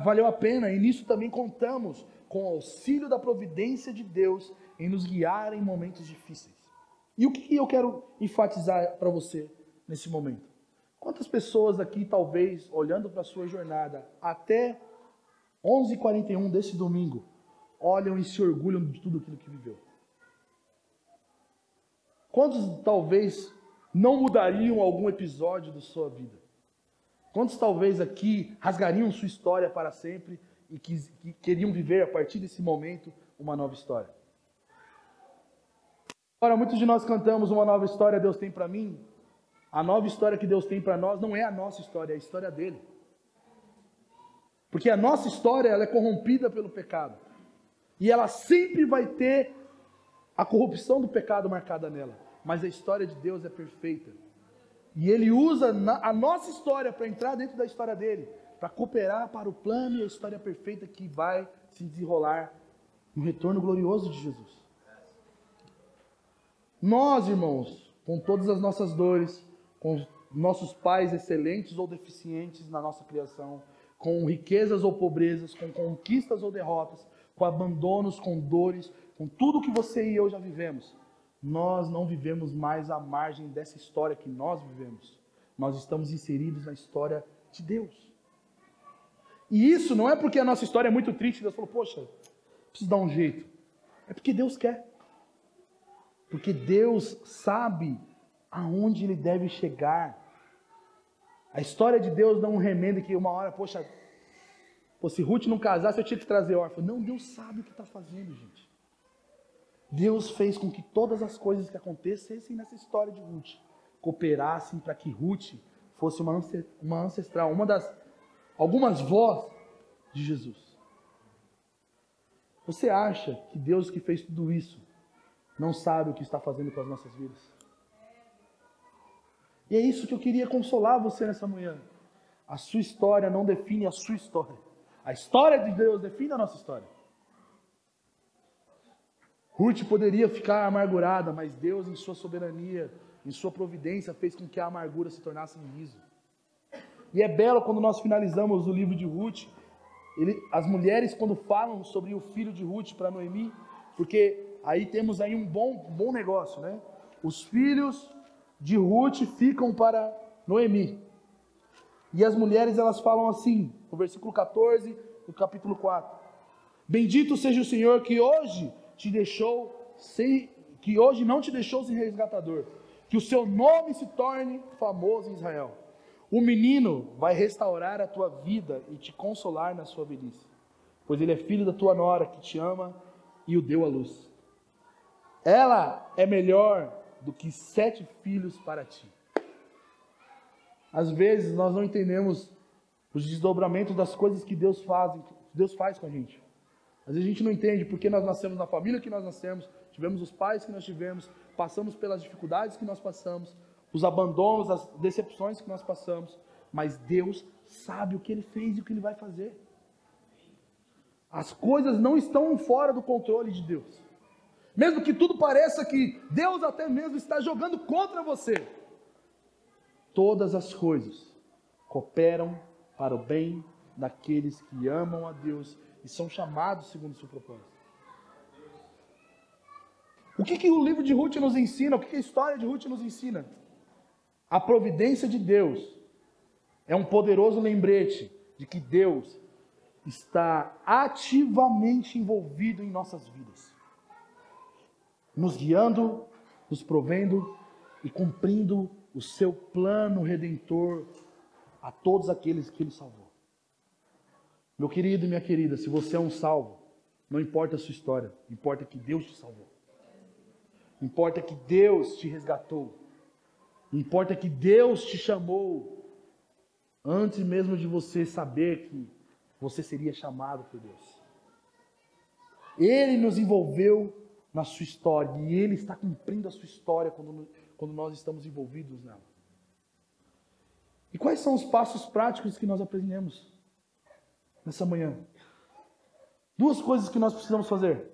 valeu a pena. E nisso também contamos com o auxílio da providência de Deus em nos guiar em momentos difíceis. E o que eu quero enfatizar para você nesse momento? Quantas pessoas aqui, talvez, olhando para a sua jornada, até 11h41 desse domingo, olham e se orgulham de tudo aquilo que viveu? Quantos, talvez, não mudariam algum episódio da sua vida? Quantos, talvez, aqui rasgariam sua história para sempre e que queriam viver, a partir desse momento, uma nova história? Agora, muitos de nós cantamos uma nova história Deus tem para mim. A nova história que Deus tem para nós não é a nossa história, é a história dele. Porque a nossa história, ela é corrompida pelo pecado. E ela sempre vai ter a corrupção do pecado marcada nela. Mas a história de Deus é perfeita. E Ele usa a nossa história para entrar dentro da história dele, para cooperar para o plano e a história perfeita que vai se desenrolar no retorno glorioso de Jesus. Nós, irmãos, com todas as nossas dores, com nossos pais excelentes ou deficientes na nossa criação, com riquezas ou pobrezas, com conquistas ou derrotas, com abandonos, com dores, com tudo que você e eu já vivemos, nós não vivemos mais à margem dessa história que nós vivemos. Nós estamos inseridos na história de Deus. E isso não é porque a nossa história é muito triste, Deus falou, poxa, preciso dar um jeito. É porque Deus quer. Porque Deus sabe aonde Ele deve chegar. A história de Deus não é um remendo que uma hora, poxa, se Ruth não casasse eu tinha que trazer órfão. Não, Deus sabe o que está fazendo, gente. Deus fez com que todas as coisas que acontecessem nessa história de Ruth cooperassem para que Ruth fosse uma ancestral, algumas vozes de Jesus. Você acha que Deus que fez tudo isso não sabe o que está fazendo com as nossas vidas? E é isso que eu queria consolar você nessa manhã. A sua história não define a sua história. A história de Deus define a nossa história. Ruth poderia ficar amargurada, mas Deus, em sua soberania, em sua providência, fez com que a amargura se tornasse em riso. E é belo quando nós finalizamos o livro de Ruth, as mulheres quando falam sobre o filho de Ruth para Noemi, porque aí temos aí um bom negócio, né? Os filhos de Ruth ficam para Noemi. E as mulheres, elas falam assim, no versículo 14 do capítulo 4. Bendito seja o Senhor que hoje não te deixou sem resgatador. Que o seu nome se torne famoso em Israel. O menino vai restaurar a tua vida e te consolar na sua velhice. Pois ele é filho da tua nora que te ama e o deu à luz. Ela é melhor do que 7 filhos para ti. Às vezes nós não entendemos os desdobramentos das coisas que Deus faz com a gente. Às vezes a gente não entende porque nós nascemos na família que nós nascemos, tivemos os pais que nós tivemos, passamos pelas dificuldades que nós passamos, os abandonos, as decepções que nós passamos, mas Deus sabe o que Ele fez e o que Ele vai fazer. As coisas não estão fora do controle de Deus. Mesmo que tudo pareça que Deus até mesmo está jogando contra você, todas as coisas cooperam para o bem daqueles que amam a Deus e são chamados segundo o seu propósito. O que o livro de Ruth nos ensina? O que a história de Ruth nos ensina? A providência de Deus é um poderoso lembrete de que Deus está ativamente envolvido em nossas vidas, nos guiando, nos provendo e cumprindo o seu plano redentor a todos aqueles que Ele salvou. Meu querido e minha querida, se você é um salvo, não importa a sua história, importa que Deus te salvou. Importa que Deus te resgatou. Importa que Deus te chamou antes mesmo de você saber que você seria chamado por Deus. Ele nos envolveu na sua história e Ele está cumprindo a sua história quando nós estamos envolvidos nela. E quais são os passos práticos que nós aprendemos nessa manhã? Duas coisas que nós precisamos fazer.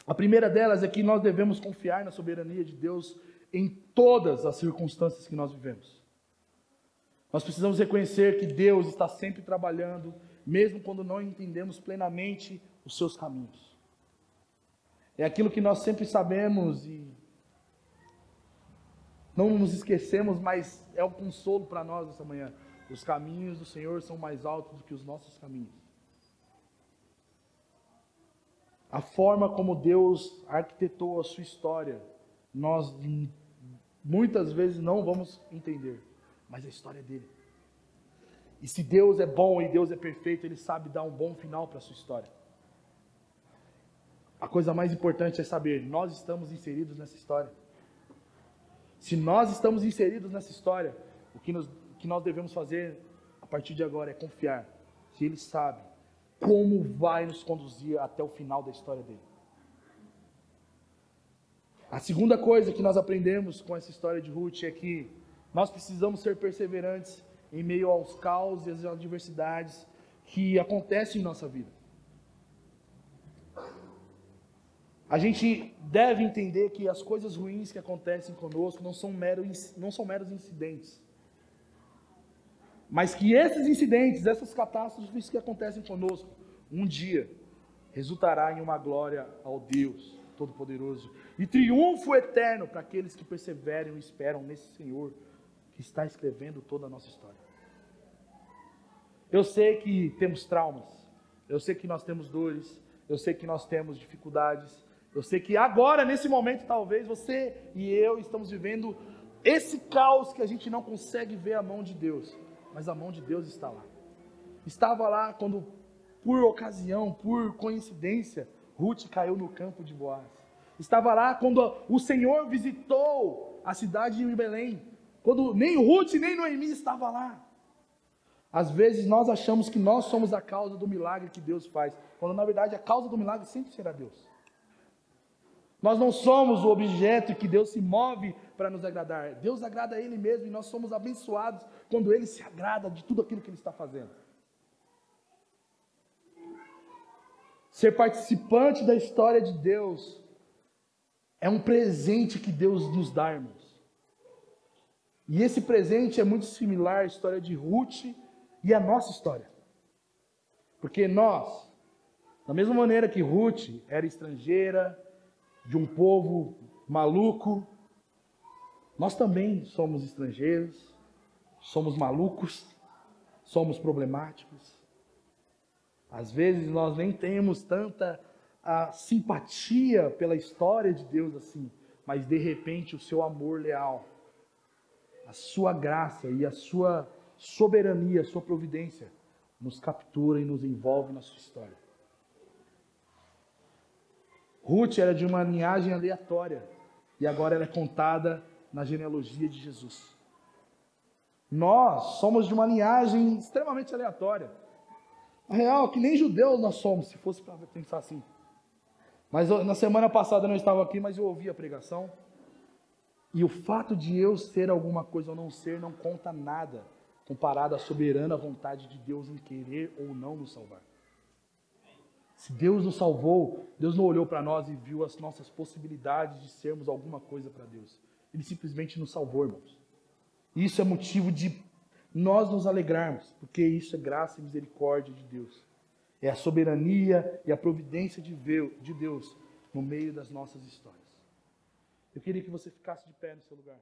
A primeira delas é que nós devemos confiar na soberania de Deus em todas as circunstâncias que nós vivemos. Nós precisamos reconhecer que Deus está sempre trabalhando, mesmo quando não entendemos plenamente os seus caminhos. É aquilo que nós sempre sabemos e não nos esquecemos, mas é o consolo para nós essa manhã. Os caminhos do Senhor são mais altos do que os nossos caminhos. A forma como Deus arquitetou a sua história, nós muitas vezes não vamos entender, mas a história é dele. E se Deus é bom e Deus é perfeito, Ele sabe dar um bom final para a sua história. A coisa mais importante é saber, nós estamos inseridos nessa história. Se nós estamos inseridos nessa história, o que nós devemos fazer a partir de agora é confiar que Ele sabe como vai nos conduzir até o final da história dele. A segunda coisa que nós aprendemos com essa história de Ruth é que nós precisamos ser perseverantes em meio aos caos e às adversidades que acontecem em nossa vida. A gente deve entender que as coisas ruins que acontecem conosco não são meros incidentes. Mas que esses incidentes, essas catástrofes que acontecem conosco, um dia resultará em uma glória ao Deus Todo-Poderoso e triunfo eterno para aqueles que perseveram e esperam nesse Senhor que está escrevendo toda a nossa história. Eu sei que temos traumas, eu sei que nós temos dores, eu sei que nós temos dificuldades, eu sei que agora, nesse momento, talvez você e eu estamos vivendo esse caos que a gente não consegue ver a mão de Deus, mas a mão de Deus está lá. Estava lá quando, por ocasião, por coincidência, Ruth caiu no campo de Boaz. Estava lá quando o Senhor visitou a cidade de Belém, quando nem Ruth nem Noemi estava lá. Às vezes nós achamos que nós somos a causa do milagre que Deus faz, quando na verdade a causa do milagre sempre será Deus. Nós não somos o objeto que Deus se move para nos agradar. Deus agrada a Ele mesmo e nós somos abençoados quando Ele se agrada de tudo aquilo que Ele está fazendo. Ser participante da história de Deus é um presente que Deus nos dá, irmãos. E esse presente é muito similar à história de Ruth e à nossa história. Porque nós, da mesma maneira que Ruth era estrangeira, de um povo maluco, nós também somos estrangeiros, somos malucos, somos problemáticos. Às vezes nós nem temos tanta simpatia pela história de Deus assim, mas de repente o seu amor leal, a sua graça e a sua soberania, a sua providência nos captura e nos envolve na sua história. Ruth era de uma linhagem aleatória e agora ela é contada na genealogia de Jesus. Nós somos de uma linhagem extremamente aleatória. A real é que nem judeus nós somos, se fosse para pensar assim. Mas na semana passada eu não estava aqui, mas eu ouvi a pregação. E o fato de eu ser alguma coisa ou não ser não conta nada comparado à soberana vontade de Deus em querer ou não nos salvar. Se Deus nos salvou, Deus não olhou para nós e viu as nossas possibilidades de sermos alguma coisa para Deus. Ele simplesmente nos salvou, irmãos. Isso é motivo de nós nos alegrarmos, porque isso é graça e misericórdia de Deus. É a soberania e a providência de Deus no meio das nossas histórias. Eu queria que você ficasse de pé no seu lugar.